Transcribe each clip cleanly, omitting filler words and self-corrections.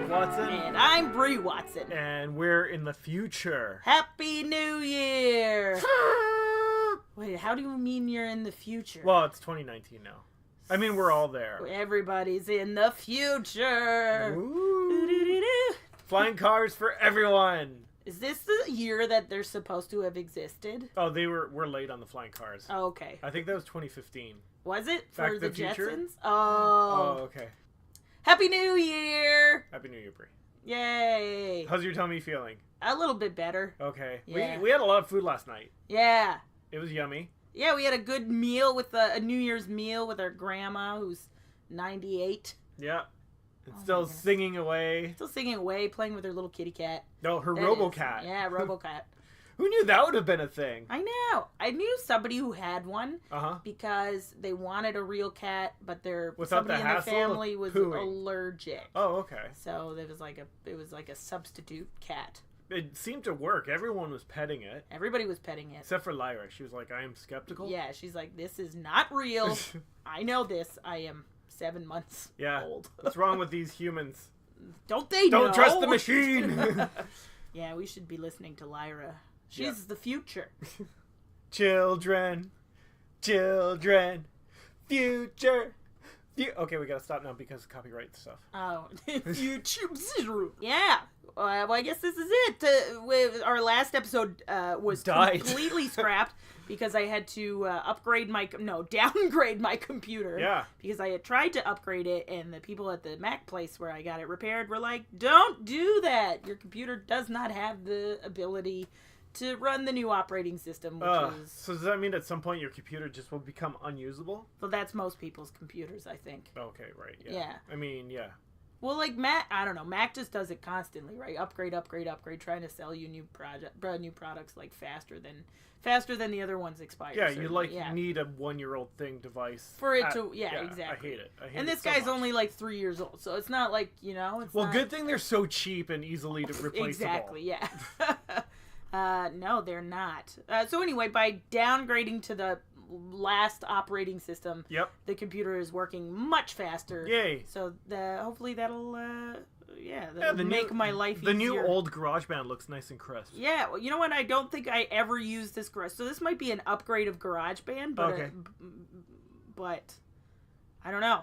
Nick Watson. And I'm Brie Watson. And we're in the future. Happy New Year! Wait, how do you mean you're in the future? Well, it's 2019 now. I mean, we're all there. Everybody's in the future. Ooh. Flying cars for everyone. Is this the year that they're supposed to have existed? Oh, we're late on the flying cars. Oh, okay. I think that was 2015. Was it? Back For to the the Future? Jetsons? Oh. Oh, okay. Happy New Year! Happy New Year, Brie. Yay. How's your tummy feeling? A little bit better. Okay. Yeah. We had a lot of food last night. Yeah. It was yummy. Yeah, we had a good meal with a New Year's meal with our grandma, who's 98. Yeah. And Oh still my goodness. singing away. Still singing away, playing with her little kitty cat. No, her That RoboCat. is- Yeah, RoboCat. Who knew that would have been a thing? I know. I knew somebody who had one Uh-huh. because they wanted a real cat, but Without somebody the in their hassle of family was pooing. allergic. Oh, okay. So it was like a substitute cat. It seemed to work. Everyone was petting it. Everybody was petting it. Except for Lyra. She was like, I am skeptical. Yeah, she's like, this is not real. I know this. I am 7 months Yeah. old. What's wrong with these humans? Don't they know? Don't trust the machine! Yeah, we should be listening to Lyra. She's Yeah. the future. Children. Children. Future. Okay, we gotta stop now because of copyright stuff. Oh, YouTube. Yeah. Well, I guess this is it. Our last episode was Died. completely scrapped because I had to downgrade my computer. Yeah. Because I had tried to upgrade it, and the people at the Mac place where I got it repaired were like, "Don't do that. Your computer does not have the ability to run the new operating system." So does that mean at some point your computer just will become unusable? Well, that's most people's computers, I think. Okay, right. Yeah. Yeah. I mean, yeah. Well, like Mac, I don't know. Mac just does it constantly, right? Upgrade, trying to sell you new products like faster than the other ones expire. Yeah, you Yeah. need a 1-year-old thing device For it to, yeah, I exactly. hate it. And this so guy's much. only like 3 years old, so it's not like, it's Well, not... good thing they're so cheap and easily replaceable. Exactly, yeah. No, they're not. So anyway, by downgrading to the last operating system, Yep. the computer is working much faster. Yay. So hopefully that'll The make my life easier. The new old GarageBand looks nice and crisp. Yeah, well, you know what? I don't think I ever used this garage. So this might be an upgrade of GarageBand, but Okay. But I don't know.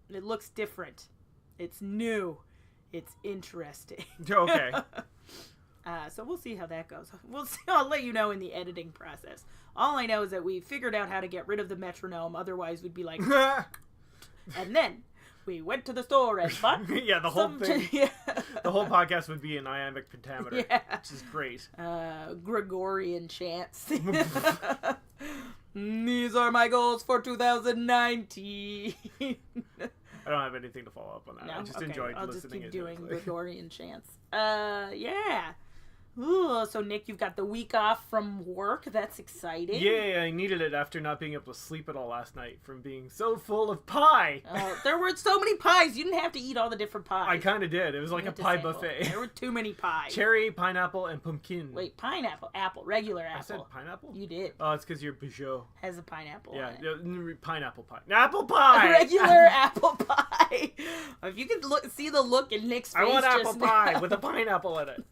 It looks different. It's new. It's interesting. Okay. So we'll see how that goes. We'll see. I'll let you know in the editing process. All I know is that we figured out how to get rid of the metronome. Otherwise, we'd be like, and then we went to the store and bought. Yeah, the whole thing. Yeah. The whole podcast would be an iambic pentameter, Yeah. which is great. Gregorian chants. These are my goals for 2019. I don't have anything to follow up on that. No? I just Okay, enjoyed I'll listening. just keep doing intensely. Gregorian chants. Yeah. Ooh, so Nick, you've got the week off from work. That's exciting. Yeah, I needed it after not being able to sleep at all last night from being so full of pie. There were so many pies. You didn't have to eat all the different pies. I kind of did. It was like You a had to pie sample. buffet. There were too many pies. Cherry, pineapple, and pumpkin. Wait, pineapple, apple, regular apple. I said pineapple? You did. Oh, it's because you're Peugeot. Has a pineapple Yeah, on it. pineapple pie. Apple pie! Regular apple pie. If you could see the look in Nick's face I want apple just pie now. with a pineapple in it.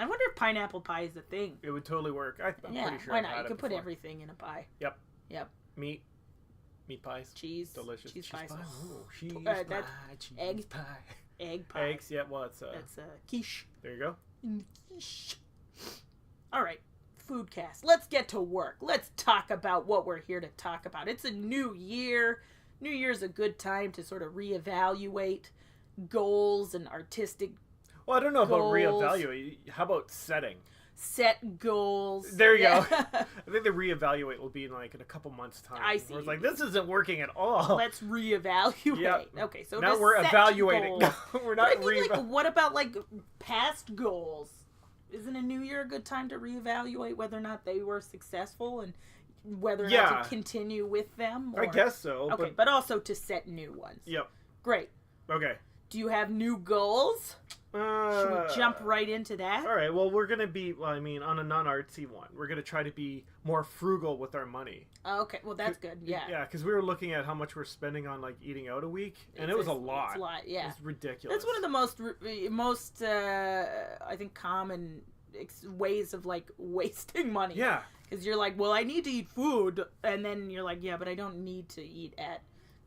I wonder if pineapple pie is a thing. It would totally work. I'm Yeah, pretty sure why I've not? had You it could put before. everything in a pie. Yep. Yep. Meat pies. Cheese. Delicious. Cheese pie. Ooh, cheese that's pie. Cheese egg. pie. Egg pie. Eggs. Yeah. Well, it's That's quiche. there you go. Quiche. All right. Foodcast. Let's get to work. Let's talk about what we're here to talk about. It's a new year. New Year's a good time to sort of reevaluate goals and artistic Well, I don't know about Goals. reevaluate. How about setting? set goals. There you Yeah. go. I think the reevaluate will be in a couple months' time. I see. Where it's like, this isn't working at all. Let's reevaluate. Yep. Okay, so Now to we're set evaluating. goals- We're But not I mean, what about past goals? Isn't a new year a good time to reevaluate whether or not they were successful and whether or not to continue with them? I guess so. Okay, but also to set new ones. Yep. Great. Okay. Do you have new goals? Should we jump right into that? All right. Well, we're gonna be. Well, I mean, on a non-artsy one, we're gonna try to be more frugal with our money. Okay. Well, that's good. Yeah. Yeah, because we were looking at how much we're spending on like eating out a week, and it was a lot. It's a lot. Yeah. It's ridiculous. That's one of the most I think common ways of like wasting money. Yeah. Because you're like, well, I need to eat food, and then you're like, yeah, but I don't need to eat at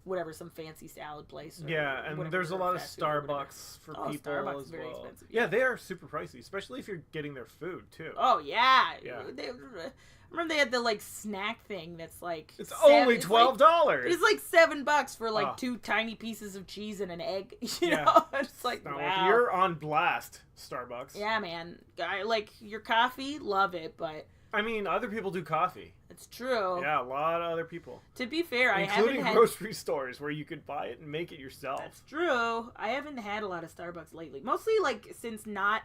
whatever, some fancy salad place. Or yeah, and whatever, there's a lot of fast food or whatever. Starbucks for people Starbucks as very well. expensive. Yeah, they are super pricey, especially if you're getting their food too. Oh yeah. Yeah. I remember they had the like snack thing that's like It's only $12. It's like $7 for like 2 tiny pieces of cheese and an egg. You know, it's like No, wow. you're on blast, Starbucks. Yeah, man. I like your coffee, love it, but I mean, other people do coffee. it's true. Yeah, a lot of other people. To be fair, including I haven't had grocery stores where you could buy it and make it yourself. That's true. I haven't had a lot of Starbucks lately. Mostly like since not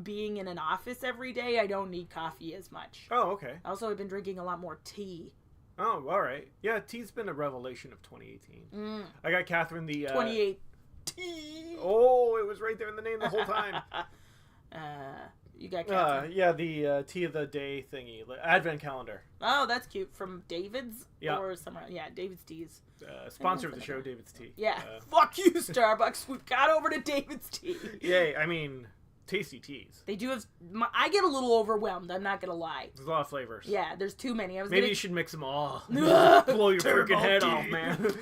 being in an office every day, I don't need coffee as much. Oh, okay. Also, I've been drinking a lot more tea. Oh, all right. Yeah, tea's been a revelation of 2018. I got Catherine the 28 tea. Oh, it was right there in the name the whole time. You got Catherine. Yeah, the tea of the day thingy, advent calendar. Oh, that's cute. From David's? Yeah. Or somewhere. Yeah, David's Teas. Sponsor of the show, David's Tea. Yeah. Fuck you, Starbucks. We got over to David's Tea. Yay, I mean, tasty teas. They do have... I get a little overwhelmed, I'm not going to lie. There's a lot of flavors. Yeah, there's too many. Maybe you should mix them all. Blow your freaking head off, man.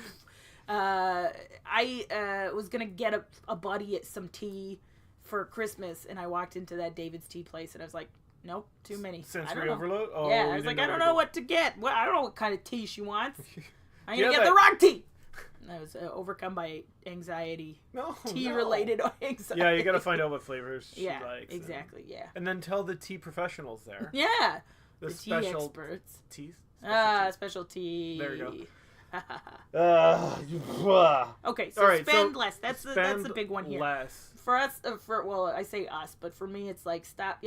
I was going to get a buddy at some tea for Christmas, and I walked into that David's Tea place, and I was like, nope, too many. Sensory overload? Oh, yeah, I was like, I don't know what to get. Well, I don't know what kind of tea she wants. I'm going to get the wrong tea. And I was overcome by anxiety. Tea-related anxiety. Yeah, you got to find out what flavors she yeah, likes. exactly, yeah. And then tell the tea professionals there. Yeah. The tea special experts. Teas? Special tea. There you go. Okay, so all right, spend less. That's the big one here. Less. For us, well, I say us, but for me, it's like stop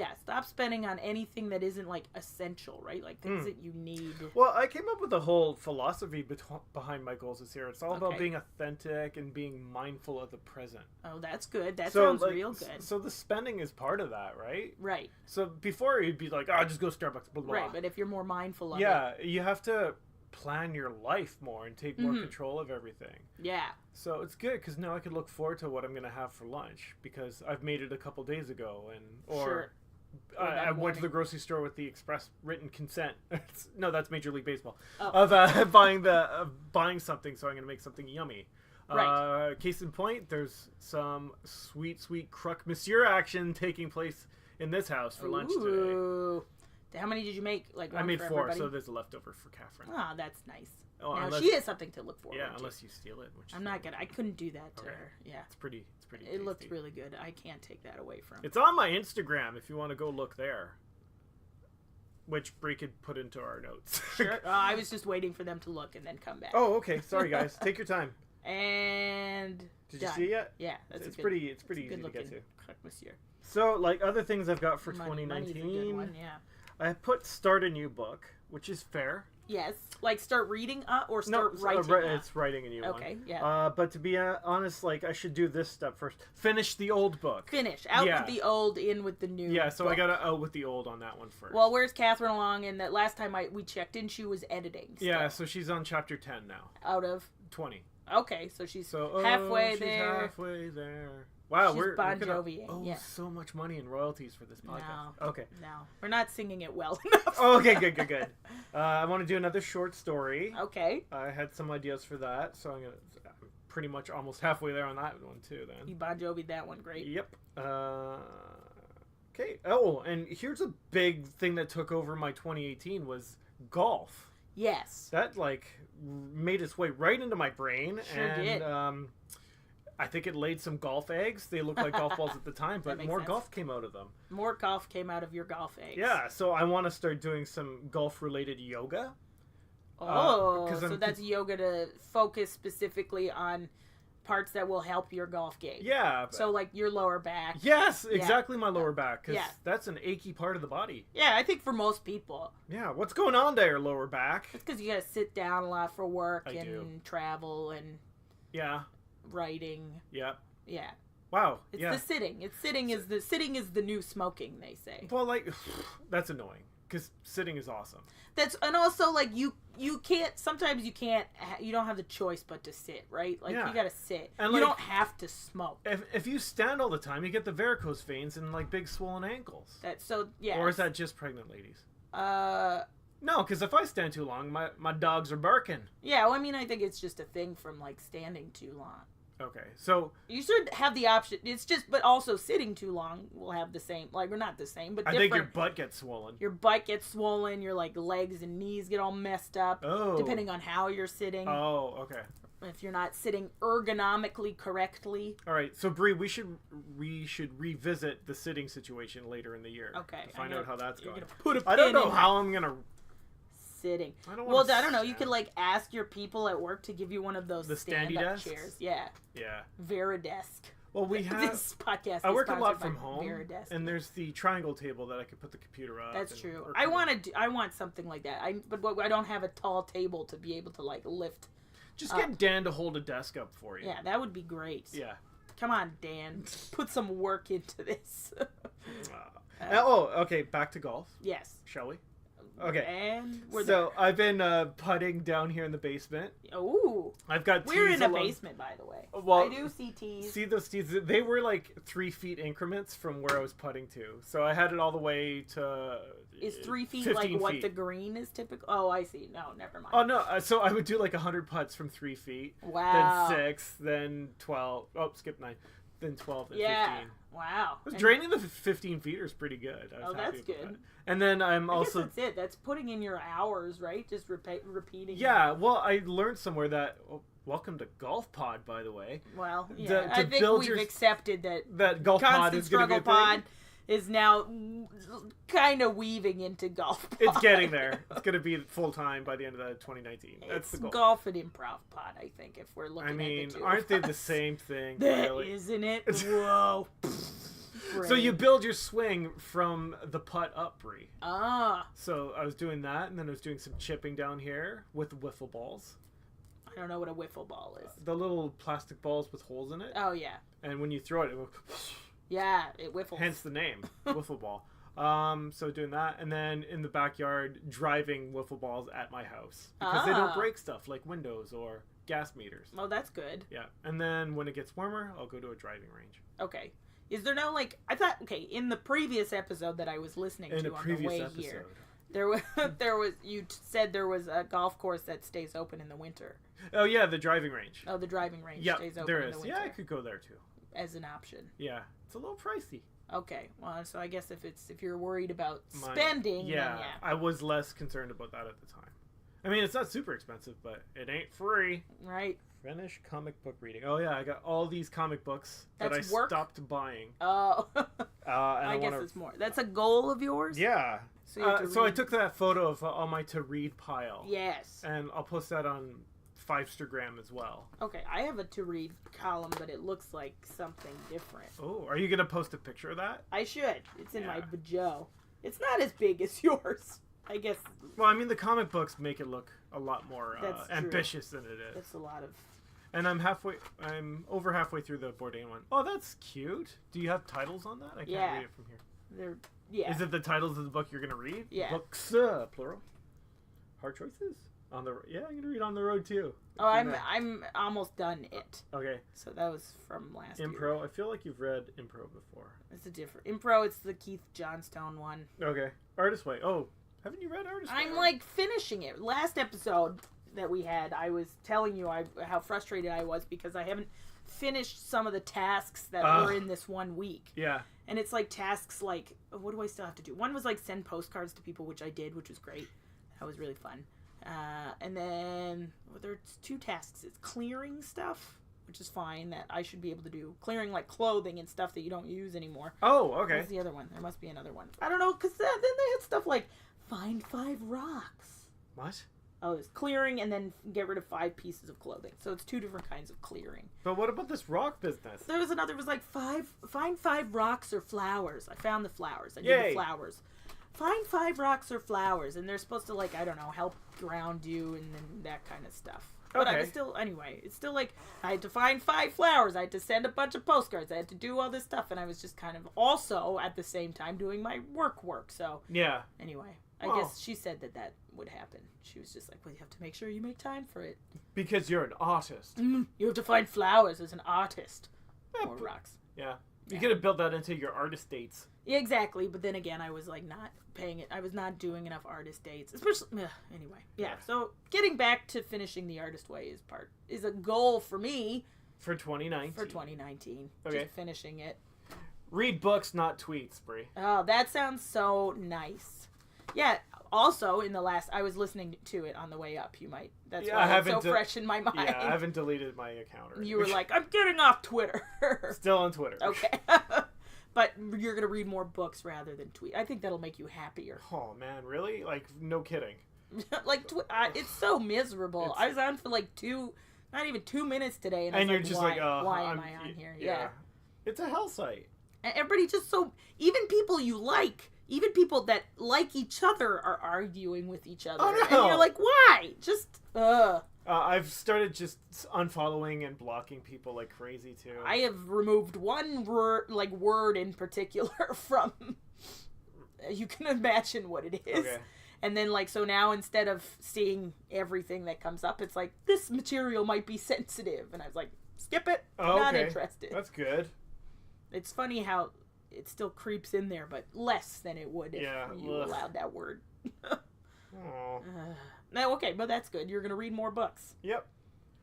spending on anything that isn't like essential, right? Like things that you need. Well, I came up with a whole philosophy behind my goals this year. It's all about Okay. being authentic and being mindful of the present. Oh, that's good. That sounds like, real good. So the spending is part of that, right? Right. So before you'd be like, just go Starbucks, blah, blah. Right, but if you're more mindful of it. Yeah, you have to plan your life more and take more control of everything. Yeah. So it's good because now I could look forward to what I'm going to have for lunch because I've made it a couple days ago, Sure. I went to the grocery store with the express written consent. No, that's Major League Baseball. Oh. Of buying something, so I'm going to make something yummy. Right. Case in point, there's some sweet croque monsieur action taking place in this house for lunch today. Ooh. How many did you make? Like one I made for 4, everybody? so there's a leftover for Catherine. Ah, that's nice. Oh, now unless- she has something to look forward Yeah, to. unless you steal it. Which I'm not gonna. I couldn't do that to Okay. her. Yeah. It's pretty It tasty. looked really good. I can't take that away from. It's on my Instagram if you want to go look there. Which Brie could put into our notes. Sure. I was just waiting for them to look and then come back. Oh, okay. Sorry, guys. Take your time. And Did done. you see it yet? Yeah, that's It's a good, pretty that's a easy good to get looking to. croque monsieur. So, like other things I've got for Money's a good 2019, one, yeah. I put start a new book, which is fair. Yes, like start reading or start writing. It's writing a new one. Okay, yeah. But to be honest, like I should do this step first. Finish the old book. Finish out Yeah. with the old, in with the new. Yeah, so book. I gotta out with the old on that one first. Well, where's Catherine along? And that last time we checked in, she was editing. yeah, still. so she's on chapter 10 now. Out of 20. okay, so she's So halfway she's there. halfway there. Wow, She's we're Bon gonna Jovi-ing, owe yeah. so much money in royalties for this podcast. No. Okay. No, we're not singing it well enough. Okay, good. I want to do another short story. Okay. I had some ideas for that, so I'm pretty much almost halfway there on that one too. Then. You Bon Jovi that one, great. Yep. Okay. Oh, and here's a big thing that took over my 2018 was golf. Yes. That made its way right into my brain, Sure and did. I think it laid some golf eggs. They looked like golf balls at the time, but makes more sense. golf came out of them. More golf came out of your golf eggs. Yeah, so I want to start doing some golf-related yoga. Oh, 'cause so I'm- that's yoga to focus specifically on parts that will help your golf game. Yeah. So like your lower back. Yes, exactly my lower back, because Yeah. that's an achy part of the body. Yeah, I think for most people. Yeah, what's going on there, lower back? It's because you gotta sit down a lot for work I and do. travel and Yeah, writing. yeah. Yeah. Wow. It's yeah. the sitting. Sitting is the new smoking, they say. Well, like, that's annoying because sitting is awesome. And also like you can't, sometimes you can't, you don't have the choice but to sit, right? Like you gotta sit. And you like, don't have to smoke. If you stand all the time, you get the varicose veins and like big swollen ankles. Yeah. Or is that just pregnant ladies? No, because if I stand too long, my dogs are barking. Yeah, well, I mean, I think it's just a thing from like standing too long. Okay, so you should have the option. It's just, but also sitting too long will have the same, like, or not the same, but different. I think your butt gets swollen. Your butt gets swollen. Your like legs and knees get all messed up. Oh. Depending on how you're sitting. Oh, okay. If you're not sitting ergonomically correctly. All right, so Brie, we should revisit the sitting situation later in the year. Okay. To find out how that's going. Put a pin I don't know in how I'm gonna. Sitting. I don't know. You could like ask your people at work to give you one of those stand-up chairs. Yeah. Yeah. Veridesk. Well, we have this podcast. I is work a lot sponsored by from home, Veridesk. and there's the triangle table that I could put the computer up. That's true. I want something like that. But I don't have a tall table to be able to like lift. Just get Dan to hold a desk up for you. Yeah, that would be great. Yeah. Come on, Dan. Put some work into this. Okay. Back to golf. Yes. Shall we? Okay. And I've been putting down here in the basement. Ooh. I've got tees. We're in a basement, by the way. Well, I do see tees. See those tees? They were like 3 feet increments from where I was putting to. So I had it all the way to. Is 3 feet like what feet. the green is typical? Oh, I see. No, never mind. Oh no! So I would do like 100 putts from 3 feet. Wow. Then 6, then 12. Oh, skip 9. Then 12, then 15. Wow. Draining the 15 feet is pretty good. That's good. That. And then I guess that's it. That's putting in your hours, right? Just repeating. Yeah. Well, I learned somewhere that. Oh, welcome to Golf Pod, by the way. Well, yeah. I think we've accepted that Golf Pod is going to be a thing. Pod is now kind of weaving into Golf Pod. It's getting there. It's going to be full time by the end of 2019. That's the goal. Golf and Improv Pod, I think, if we're looking at the two. Aren't they the same thing? Really? Isn't it? Whoa. So you build your swing from the putt up, Brie. Ah. So I was doing that, and then I was doing some chipping down here with wiffle balls. I don't know what a wiffle ball is. The little plastic balls with holes in it. Oh, yeah. And when you throw it, it goes... Yeah, it whiffles. Hence the name, wiffle ball. So doing that, and then in the backyard, driving wiffle balls at my house. Because they don't break stuff like windows or gas meters. Oh, that's good. Yeah. And then when it gets warmer, I'll go to a driving range. Okay. Is there no, like, I thought, okay, in the previous episode that I was listening to on the way here, there was, you said there was a golf course that stays open in the winter. Oh, yeah, the driving range. Oh, the driving range stays open there in is. the winter. Yeah, I could go there, too. As an option. Yeah. It's a little pricey. Okay. Well, so I guess if you're worried about spending, then yeah. I was less concerned about that at the time. I mean, it's not super expensive, but it ain't free. Right. Finish comic book reading. Oh yeah, I got all these comic books that I stopped buying. Oh. I guess it's more. That's a goal of yours? Yeah. So I took that photo of on my to-read pile. Yes. And I'll post that on Fivestagram as well. Okay, I have a to-read column, but it looks like something different. Oh, are you going to post a picture of that? I should. It's in my bajo. It's not as big as yours, I guess. Well, I mean, the comic books make it look a lot more ambitious than it is. That's a lot of... And I'm over halfway through the Bourdain one. Oh, that's cute. Do you have titles on that? I can't read it from here. Is it the titles of the book you're going to read? Yeah. Books, plural. Hard choices? I'm going to read On the Road too. Oh, I'm almost done it. Okay. So that was from last year. Impro. I feel like you've read Impro before. It's a different Impro. It's the Keith Johnstone one. Okay. Artist Way. Oh, haven't you read Artist Way? I'm like finishing it. Last episode that we had, I was telling you how frustrated I was because I haven't finished some of the tasks that were in this 1 week. Yeah. And it's like tasks like, what do I still have to do? One was like send postcards to people, which I did, which was great. That was really fun. And then there's 2 tasks. It's clearing stuff, which is fine, that I should be able to do. Clearing like clothing and stuff that you don't use anymore. Oh, okay. What's the other one? There must be another one. I don't know, because then they had stuff like find 5 rocks. What? Oh, it's clearing and then get rid of 5 pieces of clothing. So it's 2 different kinds of clearing. But what about this rock business? There was another. It was like find 5 rocks or flowers. I found the flowers. I did the flowers. Find 5 rocks or flowers, and they're supposed to, like, I don't know, help ground you and then that kind of stuff. But I was still, anyway, it's still like, I had to find 5 flowers, I had to send a bunch of postcards, I had to do all this stuff, and I was just kind of also, at the same time, doing my work, so. Yeah. Anyway, I guess she said that would happen. She was just like, well, you have to make sure you make time for it. Because you're an artist. You have to find flowers as an artist. Or rocks. Yeah. You could have built that into your artist dates. Yeah, exactly. But then again, I was like not paying it. I was not doing enough artist dates. Especially, anyway. Yeah. So getting back to finishing the artist way is a goal for me. For 2019. For 2019. Okay. Just finishing it. Read books, not tweets, Brie. Oh, that sounds so nice. Yeah. Also, I was listening to it on the way up. That's why it's so fresh in my mind. Yeah, I haven't deleted my account. You were like, I'm getting off Twitter. Still on Twitter. Okay. But you're going to read more books rather than tweet. I think that'll make you happier. Oh, man, really? Like, no kidding. It's so miserable. I was on for like not even 2 minutes today. And you're just why am I on here? Yeah. It's a hell site. And everybody just even people you like, even people that like each other are arguing with each other. Oh, no. And you're like, why? Just, I've started just unfollowing and blocking people like crazy, too. I have removed one word in particular from... You can imagine what it is. Okay. And then, so now instead of seeing everything that comes up, it's like, this material might be sensitive. And I was like, skip it. Not interested. That's good. It's funny how it still creeps in there, but less than it would if you allowed that word. No, okay, but that's good. You're going to read more books. Yep.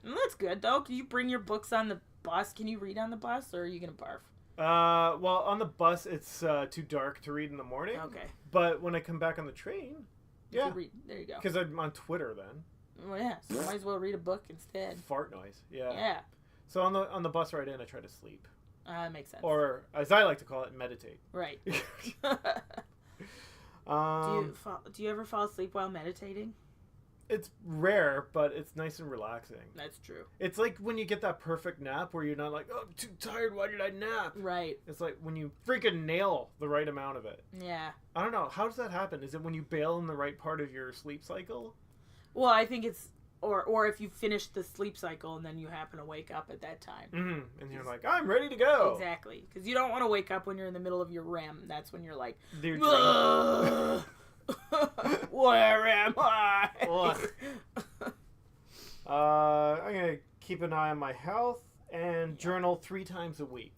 And that's good, though. Can you bring your books on the bus? Can you read on the bus, or are you going to barf? Well, on the bus, it's too dark to read in the morning. Okay. But when I come back on the train, you can read. There you go. Because I'm on Twitter then. Well, yeah, so you might as well read a book instead. Fart noise, yeah. Yeah. So on the bus ride in, I try to sleep. That makes sense. Or, as I like to call it, meditate. Right. Do you ever fall asleep while meditating? It's rare, but it's nice and relaxing. That's true. It's like when you get that perfect nap where you're not like, oh, I'm too tired, why did I nap? Right. It's like when you freaking nail the right amount of it. Yeah. I don't know. How does that happen? Is it when you bail in the right part of your sleep cycle? Well, I think it's... Or if you finish the sleep cycle and then you happen to wake up at that time. Mm-hmm. And you're like, I'm ready to go. Exactly. Because you don't want to wake up when you're in the middle of your REM. That's when you're like, where am I? I'm going to keep an eye on my health and journal 3 times a week.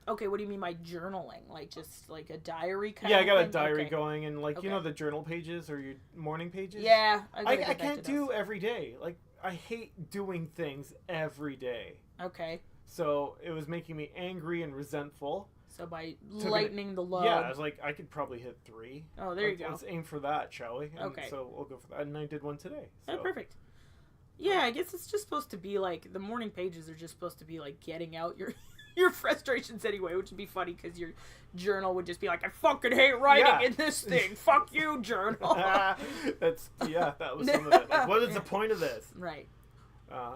Okay, what do you mean by journaling? Like just like a diary kind of thing? Yeah, I got a diary going, and you know the journal pages or your morning pages? Yeah. I can't do every day. Like, I hate doing things every day. Okay. So it was making me angry and resentful. So by lightening the load. Yeah, I was like, I could probably hit 3. Oh, there you go. Let's aim for that, shall we? And okay. So we'll go for that. And I did one today. So. Oh, perfect. Yeah, I guess it's just supposed to be like, the morning pages are just supposed to be like getting out your frustrations anyway, which would be funny because your journal would just be like, I fucking hate writing in this thing. Fuck you, journal. That was some of it. Like, what is the point of this? Right.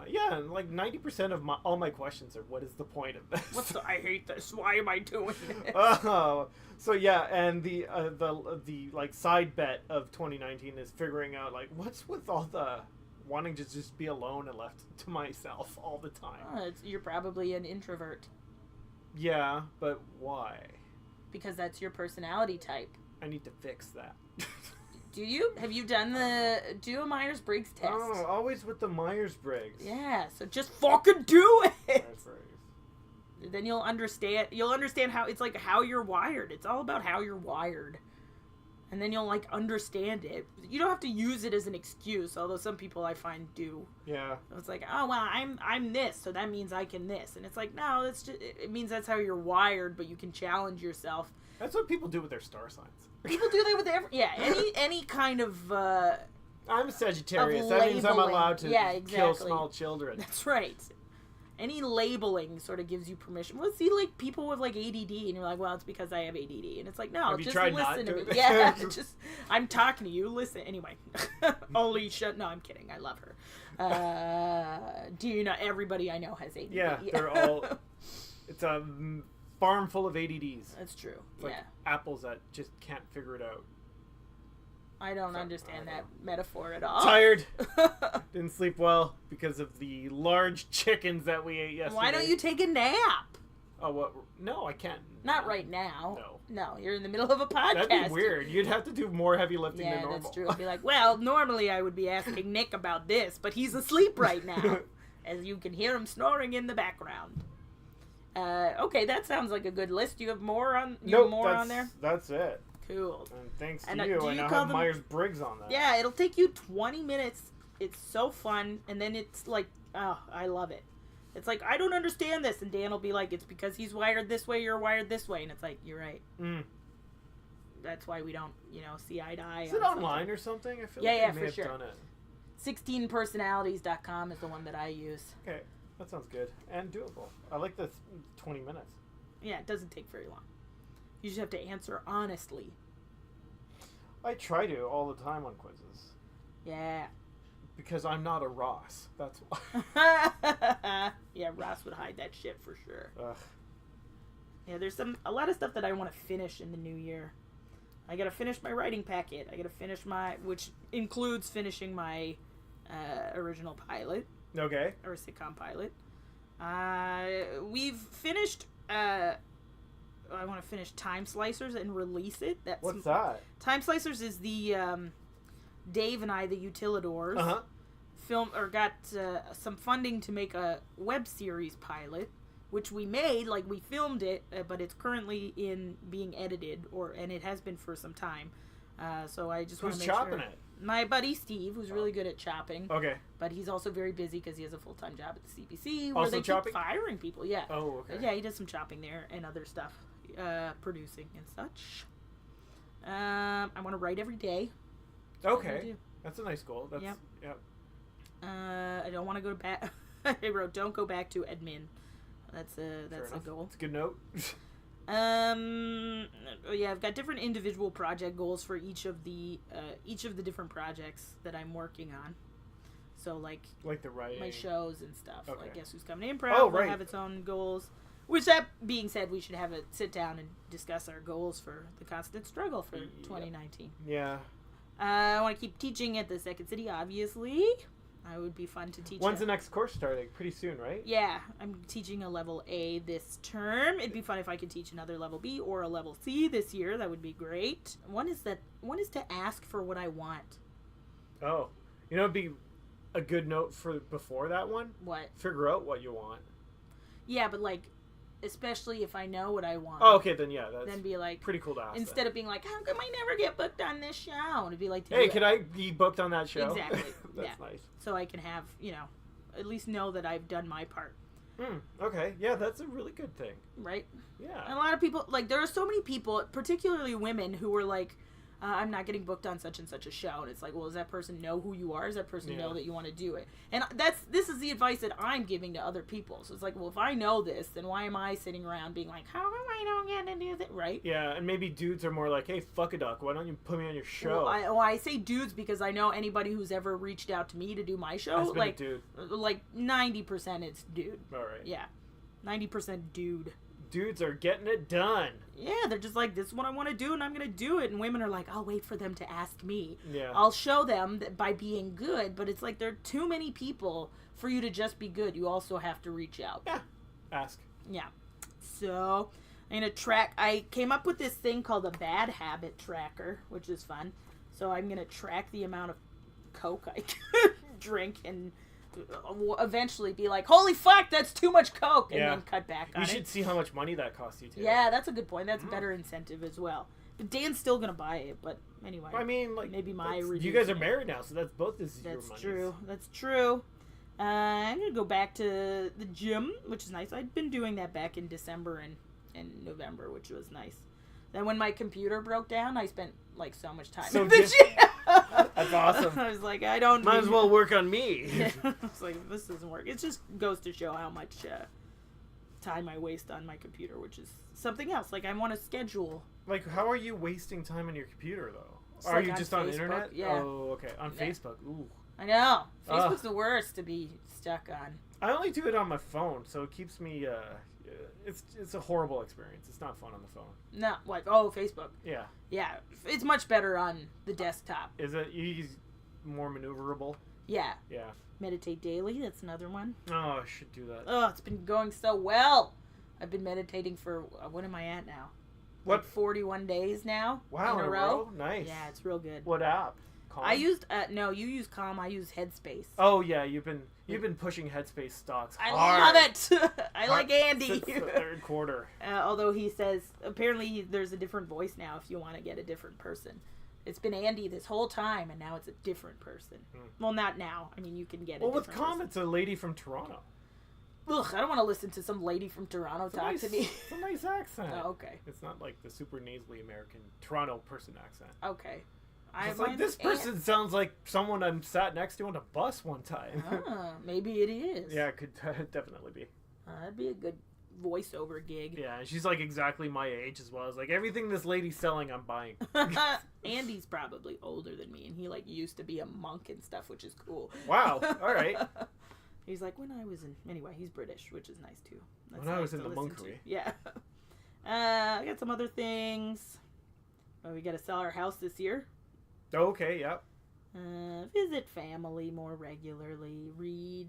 Yeah, and like 90% of all my questions are, what is the point of this? I hate this. Why am I doing this? So yeah, and the like side bet of 2019 is figuring out like what's with all the wanting to just be alone and left to myself all the time. You're probably an introvert. Yeah, but why? Because that's your personality type. I need to fix that. Do you? Have you done do a Myers-Briggs test? Oh, always with the Myers-Briggs. Yeah, so just fucking do it! Then you'll understand how, it's like how you're wired. It's all about how you're wired. And then you'll, like, understand it. You don't have to use it as an excuse, although some people I find do. Yeah. It's like, oh, well, I'm this, so that means I can this. And it's like, no, that's just, it means that's how you're wired, but you can challenge yourself. That's what people do with their star signs. People do that with any kind of, I'm Sagittarius. That means I'm allowed to kill small children. That's right. Any labeling sort of gives you permission. Well, see, like, people with, like, ADD, and you're like, well, it's because I have ADD. And it's like, no, just listen to me. Yeah, I'm talking to you. Listen. Anyway. Alicia. No, I'm kidding. I love her. Do you know, everybody I know has ADD. Yeah, they're all, it's a farm full of ADDs. That's true. It's like apples that just can't figure it out. I don't understand that metaphor at all. Tired. Didn't sleep well because of the large chickens that we ate yesterday. Why don't you take a nap? Oh, what? No, I can't. Not right now. No. No, you're in the middle of a podcast. That'd be weird. You'd have to do more heavy lifting than normal. Yeah, that's true. I'd be like, well, normally I would be asking Nick about this, but he's asleep right now. As you can hear him snoring in the background. Okay, that sounds like a good list. Do you have more on? On there? That's it. Cool. And thanks to you, I now have Myers-Briggs on that. Yeah, it'll take you 20 minutes. It's so fun, and then it's like, oh, I love it. It's like, I don't understand this, and Dan will be like, it's because he's wired this way, you're wired this way, and it's like, you're right. That's why we don't, see eye to eye. Is it online or something? I feel like I may have done it. 16personalities.com is the one that I use. Okay, that sounds good and doable. I like the 20 minutes. Yeah, it doesn't take very long. You just have to answer honestly. I try to all the time on quizzes. Yeah. Because I'm not a Ross. That's why. Yeah, Ross would hide that shit for sure. Ugh. Yeah, there's a lot of stuff that I want to finish in the new year. I gotta finish my writing packet. I gotta finish which includes finishing my original pilot. Okay. Or sitcom pilot. We've finished. I want to finish Time Slicers and release it. What's that? Time Slicers is the Dave and I, the Utilidors, got some funding to make a web series pilot, which we made. Like, we filmed it, but it's currently being edited, and it has been for some time. So I just want to make sure. Who's chopping it? My buddy Steve, who's really good at chopping. Okay. But he's also very busy because he has a full-time job at the CBC where also they chopping? keep firing people. Yeah. Oh, okay. Yeah, he does some chopping there and other stuff, producing and such. I want to write every day. Okay. That's a nice goal. That's, yep. Yep. I don't want to go back. I wrote, don't go back to admin. That's a goal. It's a good note. Yeah, I've got different individual project goals for each of the different projects that I'm working on. So like the writing, my shows and stuff. Okay. Like Guess Who's Coming to Improv will have its own goals. Which, that being said, we should have a sit down and discuss our goals for the constant struggle for 2019. Yeah. I want to keep teaching at the Second City, obviously. I would be fun to teach. When's the next course starting? Pretty soon, right? Yeah, I'm teaching a level A this term. It'd be fun if I could teach another level B or a level C this year. That would be great. One is to ask for what I want. Oh, it'd be a good note for before that one. What? Figure out what you want. Yeah, but especially if I know what I want. Oh, okay, then yeah, that's be like pretty cool to ask. Instead of being like, how come I never get booked on this show? It'd be like, hey, can I be booked on that show? Exactly. That's nice. So I can have, at least know that I've done my part. Okay, yeah, that's a really good thing. Right? Yeah. And a lot of people, there are so many people, particularly women, who were like, I'm not getting booked on such and such a show. And it's like, well, does that person know who you are? Does that person know that you want to do it? And this is the advice that I'm giving to other people. So it's like, well, if I know this, then why am I sitting around being like, how come I don't get to do that? Right? Yeah, and maybe dudes are more like, hey, fuck a duck, why don't you put me on your show? Well, I say dudes because I know anybody who's ever reached out to me to do my show, a dude. 90% it's dude. All right. Yeah. 90% dude. Dudes are getting it done. Yeah, they're just like, this is what I want to do, and I'm going to do it. And women are like, I'll wait for them to ask me. Yeah. I'll show them that by being good, but it's like there are too many people for you to just be good. You also have to reach out. Yeah. Ask. Yeah. So, I'm going to track. I came up with this thing called a bad habit tracker, which is fun. So, I'm going to track the amount of Coke I drink and eventually be like, holy fuck, that's too much Coke, and then cut back on it. You should see how much money that costs you too. Yeah, that's a good point. That's a better incentive as well. But Dan's still gonna buy it, but anyway. I mean, maybe you guys are married now, so that's both your money. That's true. That's true. I'm gonna go back to the gym, which is nice. I'd been doing that back in December and November, which was nice. Then when my computer broke down, I spent so much time in the gym. That's awesome. I was like, might as well work on me. Yeah. I was like, this doesn't work. It just goes to show how much time I waste on my computer, which is something else. I want to schedule. How are you wasting time on your computer, though? It's are you just on Facebook, internet? Yeah. Oh, okay. On Facebook. Ooh. I know. Facebook's the worst to be stuck on. I only do it on my phone, so it keeps me. It's a horrible experience. It's not fun on the phone. No, what? Oh, Facebook. Yeah. Yeah, it's much better on the desktop. Is it more maneuverable? Yeah. Yeah. Meditate daily. That's another one. Oh, I should do that. Oh, it's been going so well. I've been meditating for what am I at now? What? Like 41 days now. Wow, in a row. Nice. Yeah, it's real good. What app? Calm? I used no, you use Calm. I use Headspace. Oh yeah, you've been pushing Headspace stocks. I hard. love it. I like Andy. Since the third quarter. Although he says apparently there's a different voice now if you want to get a different person. It's been Andy this whole time, and now it's a different person. Well, not now. I mean, you can get. Well, with Calm, it's a lady from Toronto. Ugh, I don't want to listen to some lady from Toronto talk to me. It's a nice accent. Oh, okay. It's not like the super nasally American Toronto person accent. Okay. It's like, this person sounds like someone I'm sat next to on a bus one time. Maybe it is. Yeah, it could definitely be. That'd be a good voiceover gig. Yeah, and she's like exactly my age as well. I was like, everything this lady's selling, I'm buying. Andy's probably older than me, and he like used to be a monk and stuff, which is cool. Wow. All right. He's like, when I was in... Anyway, he's British, which is nice, too. When I was in the monkery. Yeah. I got some other things. We got to sell our house this year. Okay, yep. Visit family more regularly. Read.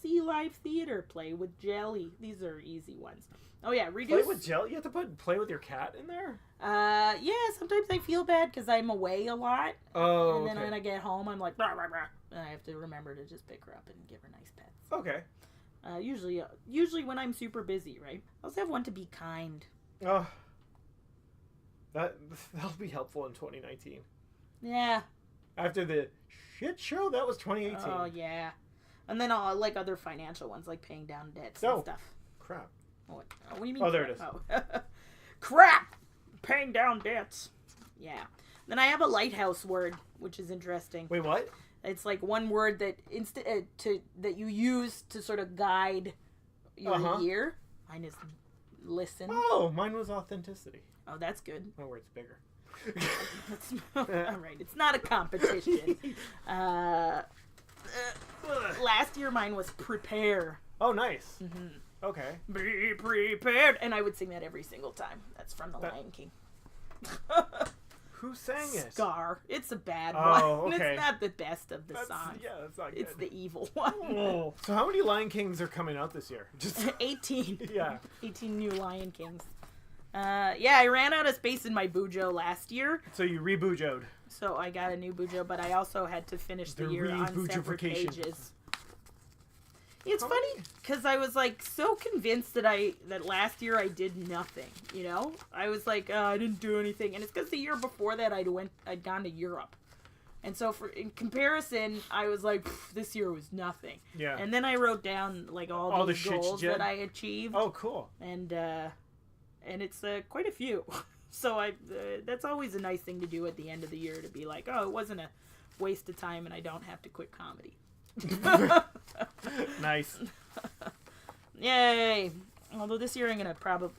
See live theater. Play with jelly. These are easy ones. Oh, yeah. Reduce... Play with jelly? You have to play with your cat in there? Yeah. Sometimes I feel bad because I'm away a lot. Oh, and then when I get home, I'm like... Rah, rah, rah. And I have to remember to just pick her up and give her nice pets. Okay. Usually when I'm super busy, right? I also have one to be kind. Oh. That'll be helpful in 2019. Yeah. After the shit show, that was 2018. Oh, yeah. And then I'll like other financial ones, like paying down debts and stuff. Crap. What do you mean? Oh, there it is. Oh. Crap! Paying down debts. Yeah. Then I have a lighthouse word, which is interesting. Wait, what? It's like one word that that you use to sort of guide your year. Mine is listen. Oh, mine was authenticity. Oh, that's good. My word's bigger. All right, it's not a competition. Last year mine was prepare. Oh, nice. Mm-hmm. Okay. Be prepared, and I would sing that every single time. That's from The Lion King. Who sang it? Scar. It's a bad one. Okay. It's not the best of the songs. Yeah, that's not good. It's the evil one. Oh. So how many Lion Kings are coming out this year? Just 18. Yeah. 18 new Lion Kings. Yeah, I ran out of space in my bujo last year. So you re-bujoed. So I got a new bujo, but I also had to finish the year on separate pages. It's funny because I was like so convinced that last year I did nothing. You know, I was like I didn't do anything, and it's because the year before that I'd gone to Europe, and so in comparison I was like this year was nothing. Yeah. And then I wrote down like all these goals that I achieved. Oh, cool. And it's quite a few. So that's always a nice thing to do at the end of the year to be like, oh, it wasn't a waste of time, and I don't have to quit comedy. Nice. Yay. Although this year I'm gonna I traveled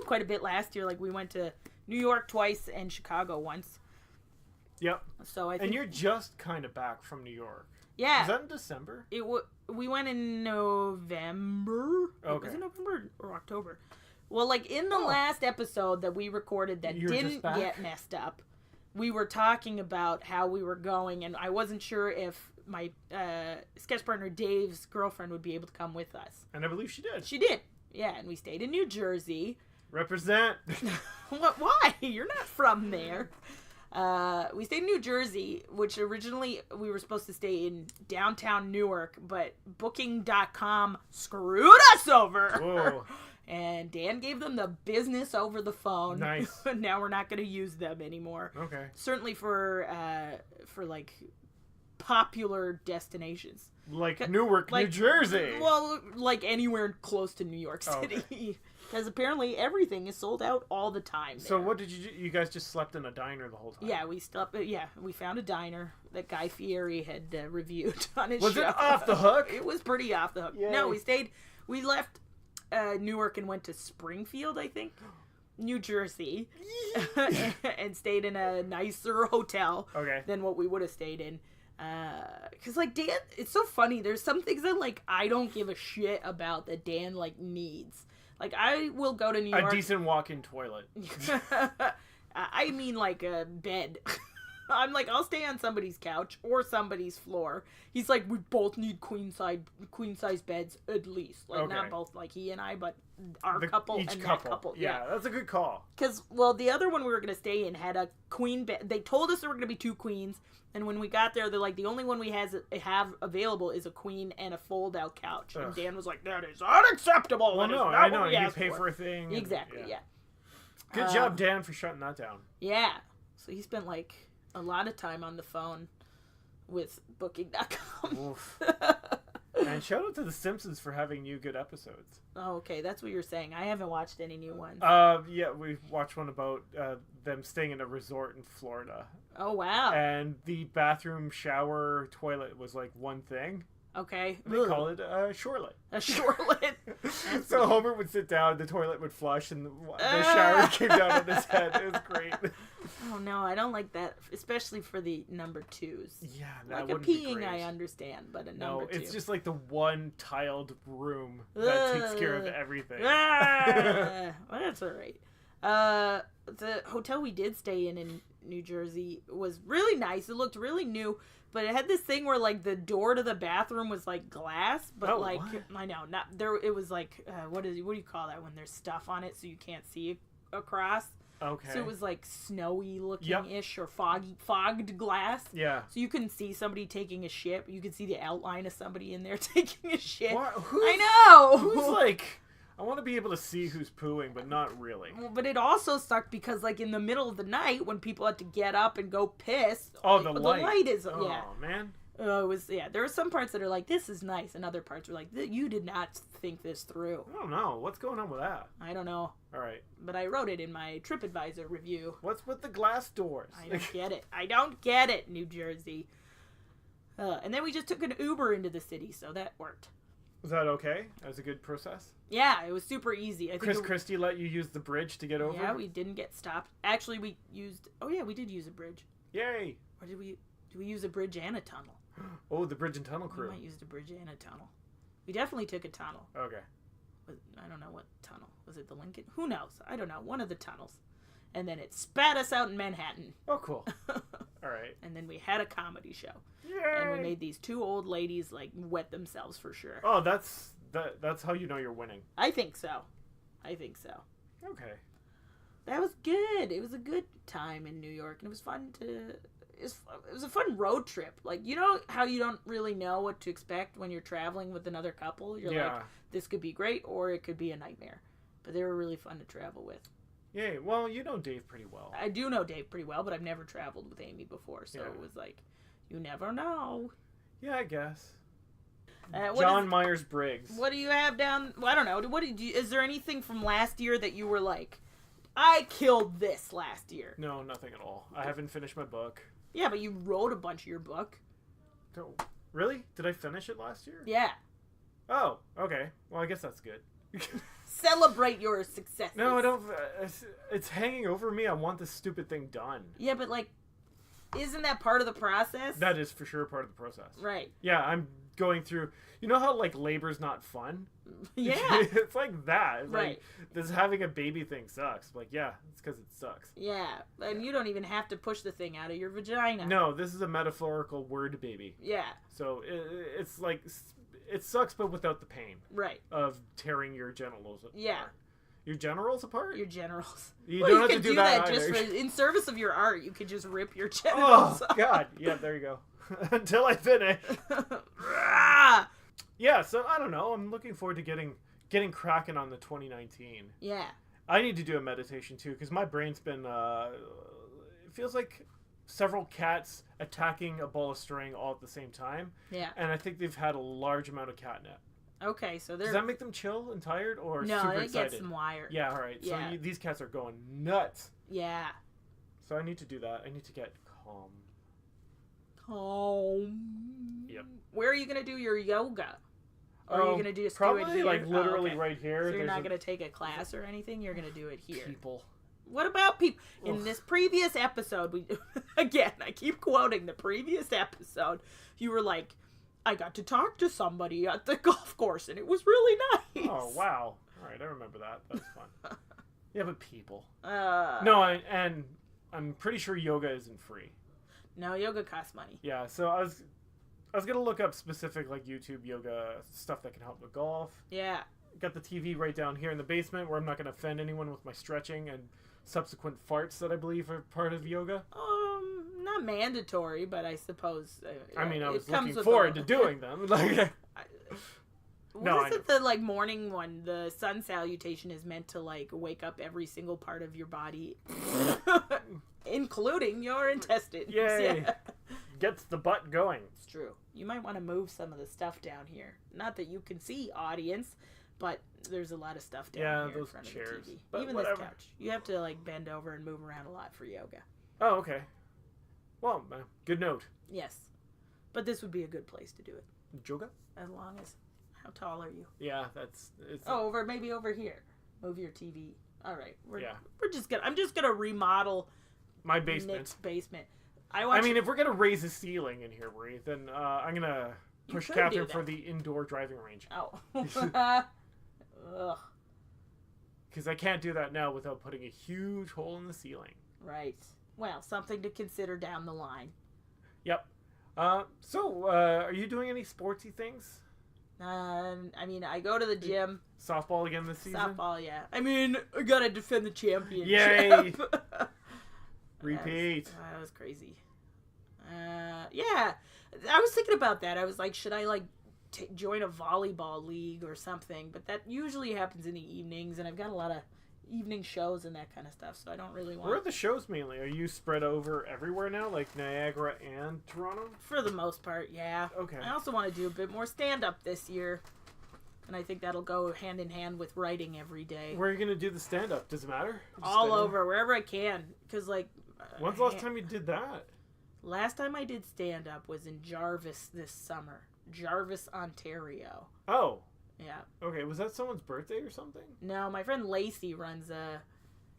quite a bit last year. Like we went to New York twice and Chicago once. Yep. So I think, and you're just kind of back from New York. Yeah. Was that in December? We went in November. Okay. Was it November or October? Well, like in the last episode that we recorded that didn't get messed up, we were talking about how we were going, and I wasn't sure if my sketch partner Dave's girlfriend would be able to come with us. And I believe she did. She did. Yeah, and we stayed in New Jersey. Represent. What? Why? You're not from there. We stayed in New Jersey, which originally we were supposed to stay in downtown Newark, but Booking.com screwed us over. Whoa. And Dan gave them the business over the phone. Nice. Now we're not going to use them anymore. Okay. Certainly for like popular destinations. Like Newark, New Jersey. Well, like anywhere close to New York City. Because apparently everything is sold out all the time there. So what did you do? You guys just slept in a diner the whole time? Yeah, we found a diner that Guy Fieri had reviewed on his show. Was it off the hook? It was pretty off the hook. Yay. No, we left Newark and went to Springfield, I think, New Jersey, and stayed in a nicer hotel than what we would have stayed in. Because, like, Dan, it's so funny. There's some things that, like, I don't give a shit about that Dan, like, needs. Like, I will go to New York. A decent walk-in toilet. I mean, like, a bed. I'm like, I'll stay on somebody's couch or somebody's floor. He's like, we both need queen size beds at least. Like, not both, like he and I, but our couple and that couple. Yeah, that's a good call. Because, well, the other one we were going to stay in had a queen bed. They told us there were going to be 2 queens. And when we got there, they're like, the only one we have available is a queen and a fold-out couch. Ugh. And Dan was like, that is unacceptable. Well, no, I know. You pay for a thing. Exactly, yeah. Good job, Dan, for shutting that down. Yeah. So he spent, like, a lot of time on the phone with Booking.com. Oof. And shout out to The Simpsons for having new good episodes. Oh, okay. That's what you're saying. I haven't watched any new ones. Yeah, we watched one about them staying in a resort in Florida. Oh, wow. And the bathroom, shower, toilet was like one thing. Okay. They call it a shorelet. A shorelet. So Homer would sit down, the toilet would flush, and the shower came down on his head. It was great. Oh, no, I don't like that, especially for the number 2s. Yeah, that like a peeing, I understand, but a number 2. No, it's just like the one tiled room that takes care of everything. Well, that's all right. The hotel we did stay in New Jersey was really nice. It looked really new. But it had this thing where, like, the door to the bathroom was, like, glass. But, what? I know. Not there. It was, like, what do you call that when there's stuff on it so you can't see across? Okay. So it was, like, snowy looking-ish or fogged glass. Yeah. So you couldn't see somebody taking a shit. You could see the outline of somebody in there taking a shit. What? I know! Who's, like... I want to be able to see who's pooing, but not really. Well, but it also sucked because, like, in the middle of the night, when people had to get up and go piss... Oh, the light. The light is... Oh, man. It was... Yeah, there were some parts that are like, this is nice, and other parts were like, you did not think this through. I don't know. What's going on with that? I don't know. All right. But I wrote it in my TripAdvisor review. What's with the glass doors? I don't get it. I don't get it, New Jersey. And then we just took an Uber into the city, so that worked. Was that okay? That was a good process? Yeah, it was super easy. Chris Christie let you use the bridge to get over? Yeah, we didn't get stopped. Actually, we used... Oh, yeah, we did use a bridge. Yay! Or did we use a bridge and a tunnel? Oh, the bridge and tunnel crew. We might use a bridge and a tunnel. We definitely took a tunnel. Okay. I don't know what tunnel. Was it the Lincoln? Who knows? I don't know. One of the tunnels. And then it spat us out in Manhattan. Oh, cool. All right. And then we had a comedy show. Yay! And we made these 2 old ladies, like, wet themselves for sure. Oh, that's how you know you're winning. I think so. Okay. That was good. It was a good time in New York, and it was fun to... It was a fun road trip. Like, you know how you don't really know what to expect when you're traveling with another couple? You're like, this could be great, or it could be a nightmare. But they were really fun to travel with. Yay. Well, you know Dave pretty well. I do know Dave pretty well, but I've never traveled with Amy before, so it was like, you never know. Yeah, I guess. John Myers-Briggs. What do you have down? Well, I don't know. Is there anything from last year that you were like, I killed this last year? No, nothing at all. I haven't finished my book. Yeah, but you wrote a bunch of your book. Oh, really? Did I finish it last year? Yeah. Oh, okay. Well, I guess that's good. Celebrate your successes. No, I don't. It's hanging over me. I want this stupid thing done. Yeah, but, like, isn't that part of the process? That is for sure part of the process. Right. Yeah, I'm going through... You know how, like, labor's not fun? Yeah. It's like that. It's right. Like, this having a baby thing sucks. Like, yeah, it's because it sucks. Yeah, and you don't even have to push the thing out of your vagina. No, this is a metaphorical word baby. Yeah. So it's like... It sucks, but without the pain. Right. Of tearing your genitals apart. Yeah. Your genitals apart? Your genitals. You don't have to do that either. Just in service of your art. You could just rip your genitals off. God. Yeah, there you go. Until I finish. Yeah, so I don't know. I'm looking forward to getting cracking on the 2019. Yeah. I need to do a meditation too, because my brain's been... it feels like several cats attacking a ball of string all at the same time. Yeah. And I think they've had a large amount of catnip. Okay, so does that make them chill and tired, or no, super it excited? gets them wired. Yeah, all right. Yeah. So these cats are going nuts. Yeah. So I need to do that. I need to get calm. Yep. Where are you gonna do your yoga? Or are you gonna just probably do it here? like literally right here. So you're not gonna take a class or anything. You're gonna do it here. People. What about people? In this previous episode, again, I keep quoting the previous episode, you were like, I got to talk to somebody at the golf course, and it was really nice. Oh, wow. All right, I remember that. That's fun. Yeah, but people. No, and I'm pretty sure yoga isn't free. No, yoga costs money. Yeah, so I was gonna look up specific like YouTube yoga stuff that can help with golf. Yeah. Got the TV right down here in the basement where I'm not gonna offend anyone with my stretching and subsequent farts that I believe are part of yoga. Not mandatory, but I suppose. I mean, I was looking forward to doing them. Like, what is it? The like morning one, the sun salutation is meant to like wake up every single part of your body, including your intestines. Yay! Yeah. Gets the butt going. It's true. You might want to move some of the stuff down here. Not that you can see, audience, but there's a lot of stuff down here in front chairs. of the TV. But even whatever. this couch. You have to like bend over and move around a lot for yoga. Oh, okay. Well, good note. Yes, but this would be a good place to do it. Yoga? As long as, how tall are you? Yeah, it's. Maybe over here. Move your TV. All right. I'm just gonna remodel my basement. Nick's basement. If we're gonna raise a ceiling in here, Brie, then I'm gonna push Catherine for the indoor driving range. Oh. Ugh. Because I can't do that now without putting a huge hole in the ceiling. Right. Well, something to consider down the line. Yep. So, are you doing any sportsy things? I go to the gym. Softball again this season? Softball, yeah. I gotta defend the championship. Yay! Repeat. That was crazy. Yeah. I was thinking about that. I was like, should I, like, join a volleyball league or something? But that usually happens in the evenings, and I've got a lot of evening shows and that kind of stuff, so I don't really want... Where are the shows mainly? Are you spread over everywhere now, like Niagara and Toronto? For the most part, yeah. Okay. I also want to do a bit more stand-up this year, and I think that'll go hand in hand with writing every day. Where are you going to do the stand-up? Does it matter? All over, wherever I can, because, like... When's the last time you did that? Last time I did stand-up was in Jarvis this summer. Jarvis, Ontario. Oh. Yeah. Okay, was that someone's birthday or something? No, my friend Lacey runs a...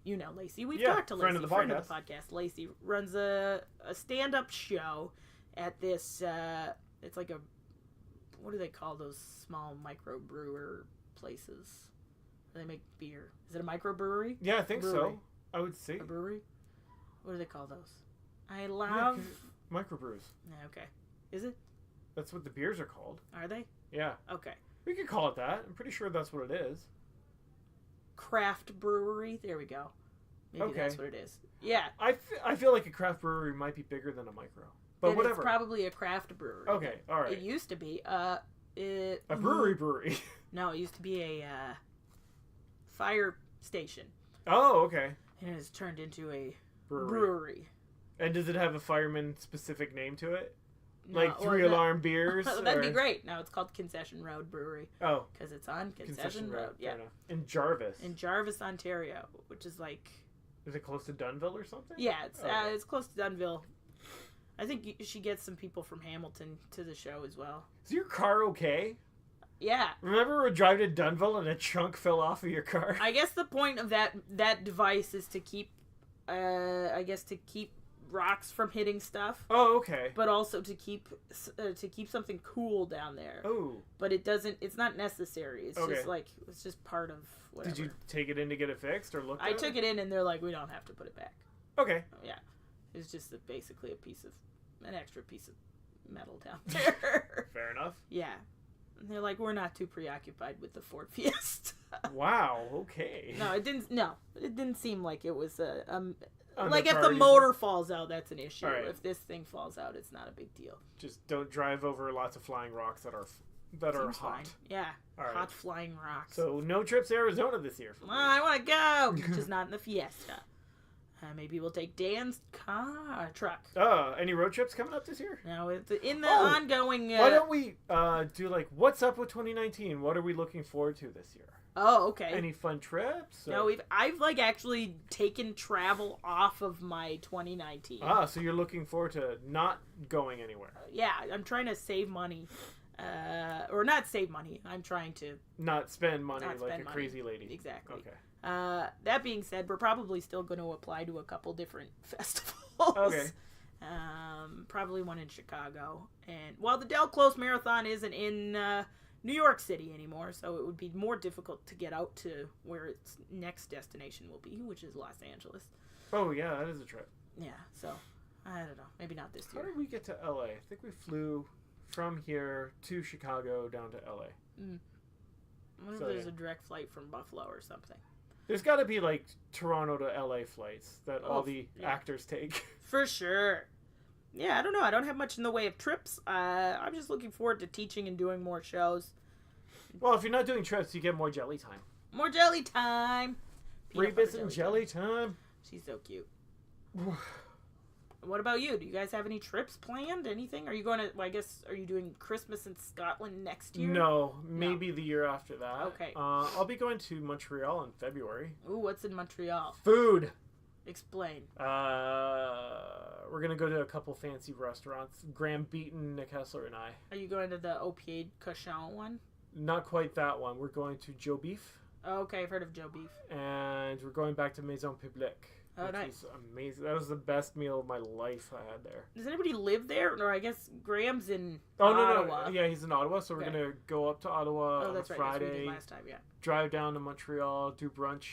You know Lacey. We've talked to Lacey. Friend of the podcast. Lacey runs a stand-up show at this... it's like a... What do they call those small microbrewer places? They make beer. Is it a microbrewery? Yeah, I think so. I would say. A brewery? What do they call those? I love... microbrews. Yeah, okay. Is it? That's what the beers are called. Are they? Yeah. Okay. We could call it that. I'm pretty sure that's what it is. Craft brewery. There we go. Maybe that's what it is. Yeah. I feel like a craft brewery might be bigger than a micro. But whatever. It's probably a craft brewery. Okay, all right. It used to be a brewery. No, it used to be a fire station. Oh, okay. And it's turned into a brewery. And does it have a fireman-specific name to it? No, like three-alarm beers? That'd be great. No, it's called Concession Road Brewery. Oh. Because it's on Concession Road. Yeah. In Jarvis. In Jarvis, Ontario, which is like... Is it close to Dunnville or something? Yeah, it's close to Dunnville. I think she gets some people from Hamilton to the show as well. Is your car okay? Yeah. Remember we were driving to Dunnville and a chunk fell off of your car? I guess the point of that device is to keep... to keep rocks from hitting stuff. Oh, okay. But also to keep something cool down there. Oh. But it's not necessary. It's just like it's just part of whatever. Did you take it in to get it fixed or look at it? I took it in and they're like, we don't have to put it back. Okay. Yeah. It's just basically an extra piece of metal down there. Fair enough. Yeah. And they're like, we're not too preoccupied with the Ford Fiesta. Wow, okay. No, it didn't seem like it was like if the motor falls out, that's an issue. Right. If this thing falls out, it's not a big deal. Just don't drive over lots of flying rocks that are hot. Fine. Yeah, right. Hot flying rocks. So no trips to Arizona this year. I want to go, just not in the Fiesta. Maybe we'll take Dan's truck. Any road trips coming up this year? No, it's in the ongoing. Why don't we do like what's up with 2019? What are we looking forward to this year? Oh, okay. Any fun trips? Or... No, I've like actually taken travel off of my 2019. So you're looking forward to not going anywhere? Yeah, I'm trying to save money. Or not save money. I'm trying to not spend money not like spend a money. crazy lady. Exactly. Okay. That being said, we're probably still going to apply to a couple different festivals. Okay. Probably one in Chicago. And while the Del Close Marathon isn't in New York City anymore, so it would be more difficult to get out to where its next destination will be, which is Los Angeles. Oh, yeah, that is a trip. Yeah, so I don't know. Maybe not this How year. did we get to LA? I think we flew from here to Chicago down to LA. I wonder if there's a direct flight from Buffalo or something. There's got to be like Toronto to LA flights that all the actors take. For sure. Yeah, I don't know. I don't have much in the way of trips. I'm just looking forward to teaching and doing more shows. Well, if you're not doing trips, you get more jelly time. More jelly time. Brie bits and jelly time. She's so cute. What about you? Do you guys have any trips planned? Anything? Are you going to, well, I guess, are you doing Christmas in Scotland next year? No, maybe the year after that. Okay. I'll be going to Montreal in February. Ooh, what's in Montreal? Food. Explain. We're going to go to a couple fancy restaurants. Graham Beaton, Nick Hessler, and I. Are you going to the Au Pied Cochon one? Not quite that one. We're going to Joe Beef. Oh, okay, I've heard of Joe Beef. And we're going back to Maison Publique. Oh, which nice. was amazing. That was the best meal of my life I had there. Does anybody live there? Or I guess Graham's in Ottawa. No. Yeah, he's in Ottawa, so we're going to go up to Ottawa on right. Friday. That's what we did last time, yeah. Drive down to Montreal, do brunch,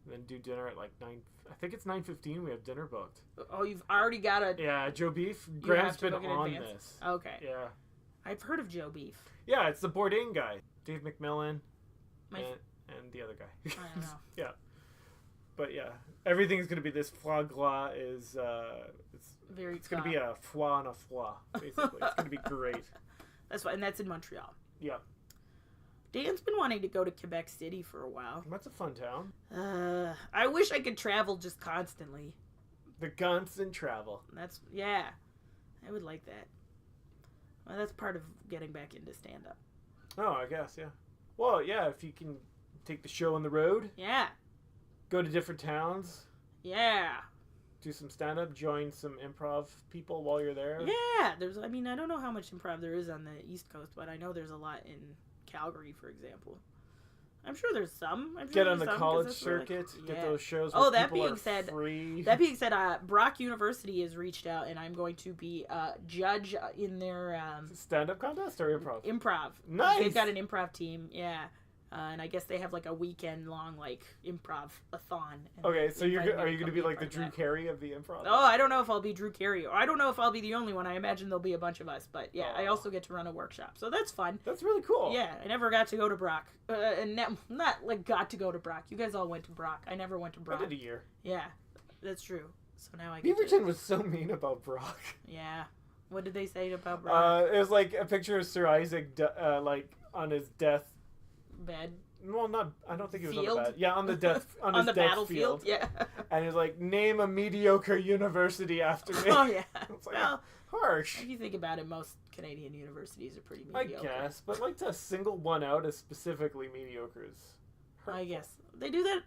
then do dinner at like 9. I think it's 9:15. We have dinner booked. Oh, you've already got a... Yeah, Joe Beef. Graham's been on this. Okay. Yeah. I've heard of Joe Beef. Yeah, it's the Bourdain guy. Dave McMillan and the other guy. I don't know. Yeah. But yeah, everything's going to be this foie gras is... it's going to be a foie on a foie, basically. It's going to be great. That's why, and that's in Montreal. Yeah. Dan's been wanting to go to Quebec City for a while. That's a fun town. I wish I could travel just constantly. The constant travel. Yeah. I would like that. Well, that's part of getting back into stand-up. Oh, I guess, yeah. Well, yeah, if you can take the show on the road. Yeah. Go to different towns. Yeah. Do some stand-up, join some improv people while you're there. Yeah. I don't know how much improv there is on the East Coast, but I know there's a lot in Calgary, for example. I'm sure there's some. Get on the college circuit. Get those shows. Oh, that being said, Brock University has reached out, and I'm going to be a judge in their stand-up contest or improv. Improv. Nice. They've got an improv team. Yeah. And I guess they have like a weekend-long like improv-a-thon. Okay, so are you going to be like the Drew Carey of the improv? Oh, I don't know if I'll be Drew Carey, or I don't know if I'll be the only one. I imagine there'll be a bunch of us, but yeah, I also get to run a workshop, so that's fun. That's really cool. Yeah, I never got to go to Brock, and not like got to go to Brock. You guys all went to Brock. I never went to Brock. I did a year. Yeah, that's true. So now I get Beaverton was so mean about Brock. Yeah, what did they say about Brock? It was like a picture of Sir Isaac, like on his death bed. Well, not. I don't think he was Field? on the bed. Yeah, on the death. On his the death battlefield. Field. Yeah. And he was like, "Name a mediocre university after me." Oh yeah. It's like, well, harsh. If you think about it, most Canadian universities are pretty mediocre. I guess, but like to single one out as specifically mediocre is hurtful. I guess they do that.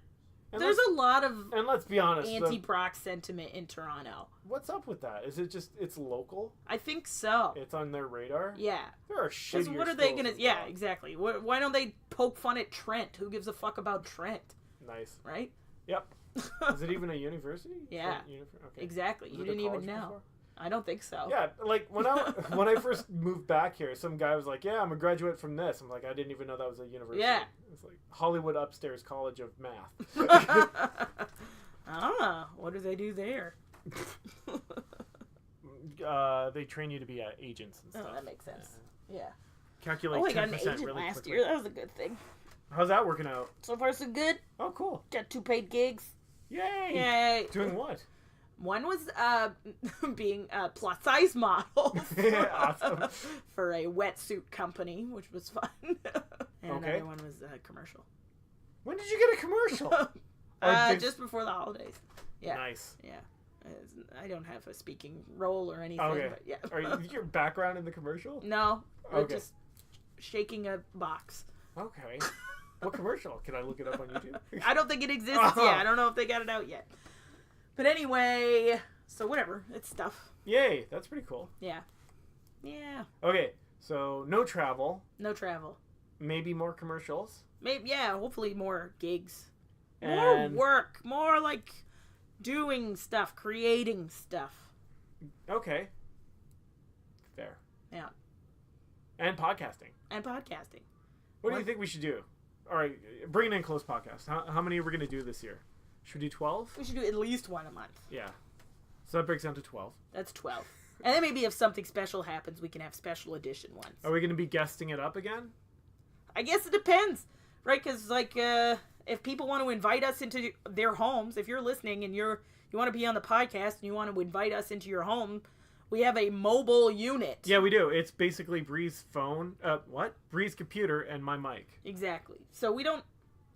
And there's a lot of and let's be honest, anti-Brock sentiment in Toronto. What's up with that? Is it just it's local? I think so. It's on their radar. Yeah. There are shittier. What are they gonna? Yeah, exactly. Why don't they poke fun at Trent? Who gives a fuck about Trent? Nice. Right. Yep. Is it even a university? Yeah. Okay. Exactly. You didn't even know. Before? I don't think so. Yeah, like when I first moved back here, some guy was like, "Yeah, I'm a graduate from this." I'm like, I didn't even know that was a university. Yeah. It's like Hollywood Upstairs College of Math. What do they do there? They train you to be agents and stuff. Oh, that makes sense. Yeah. Calculate 10% I got an agent really last quickly. year. That was a good thing. How's that working out? So far, so good. Oh, cool. Got 2 paid gigs. Yay! Yay! Doing what? One was being a plus size model Awesome. for a wetsuit company, which was fun. And another one was a commercial. When did you get a commercial? Just before the holidays. Yeah. Nice. Yeah. I don't have a speaking role or anything. Okay. But yeah. Are you your background in the commercial? No. We're Okay. just shaking a box. Okay. What commercial? Can I look it up on YouTube? I don't think it exists yet. I don't know if they got it out yet. But anyway, so whatever. It's stuff. Yay, that's pretty cool. Yeah. Yeah. Okay, So no travel. No travel. Maybe more commercials. Maybe, yeah, hopefully more gigs. And More work. More like doing stuff, creating stuff. Okay. Fair. Yeah. And podcasting. What do you think we should do? All right, bring it in close podcast. How many are we going to do this year? Should we do 12? We should do at least one a month. Yeah. So that breaks down to 12. That's 12. And then maybe if something special happens, we can have special edition ones. Are we going to be guesting it up again? I guess it depends, right? Because, like, if people want to invite us into their homes, if you're listening and you want to be on the podcast and you want to invite us into your home, we have a mobile unit. Yeah, we do. It's basically Brie's phone. Brie's computer and my mic. Exactly. So we don't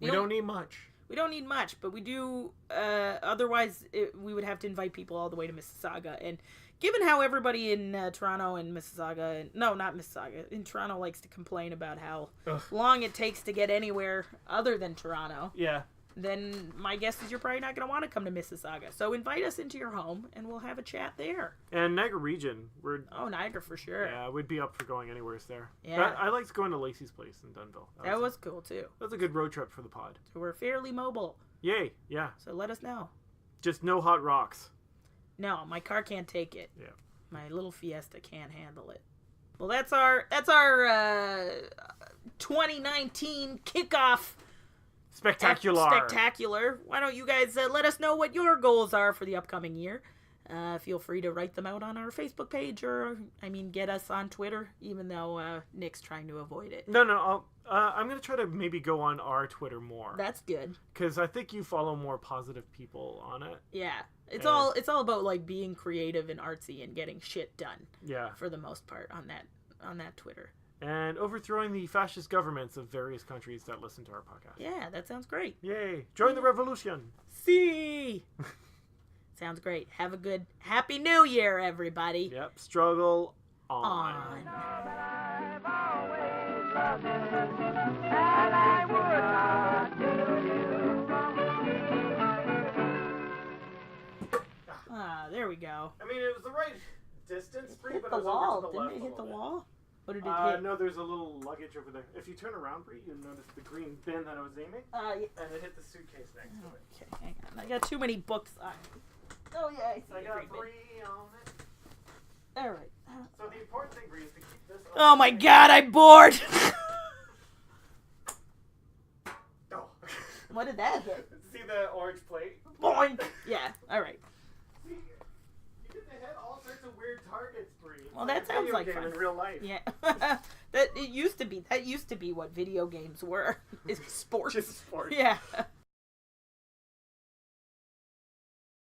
need much. We don't need much, but we do. Otherwise, we would have to invite people all the way to Mississauga. And given how everybody in Toronto and Mississauga, no, not Mississauga, in Toronto likes to complain about how long it takes to get anywhere other than Toronto. Yeah. Then my guess is you're probably not going to want to come to Mississauga. So invite us into your home, and we'll have a chat there. And Niagara region. Niagara for sure. Yeah, we'd be up for going anywhere there. Yeah. I liked going to Lacey's place in Dunnville. That was cool, too. That was a good road trip for the pod. So we're fairly mobile. Yay, yeah. So let us know. Just no hot rocks. No, my car can't take it. Yeah. My little Fiesta can't handle it. Well, that's our 2019 kickoff. Spectacular. Why don't you guys let us know what your goals are for the upcoming year? Feel free to write them out on our Facebook page or, get us on Twitter, even though Nick's trying to avoid it. No, I'm going to try to maybe go on our Twitter more. That's good. Because I think you follow more positive people on it. Yeah. It's all about, like, being creative and artsy and getting shit done. Yeah. For the most part on that Twitter. And overthrowing the fascist governments of various countries that listen to our podcast. Yeah, that sounds great. Yay. Join the revolution. See. Sounds great. Have a good Happy New Year, everybody. Yep. Struggle on. There we go. It was the right distance, Brie, hit but the it was wall. over to the Didn't left it hit the bit. wall? What did it hit? No, there's a little luggage over there. If you turn around, Brie, you'll notice the green bin that I was aiming. Yeah. And it hit the suitcase next to it. Okay, hang on. I got too many books on. Oh, yeah. I got Brie on it. All right. So the important thing, Brie, is to keep this up. Oh, my God. I'm bored. Oh. What did that hit? See the orange plate? Boing. Yeah. All right. See, you get to hit all sorts of weird targets, Brie. Well, that sounds like fun. In real life. Yeah. That used to be what video games were. Is sports. Just sports. Yeah.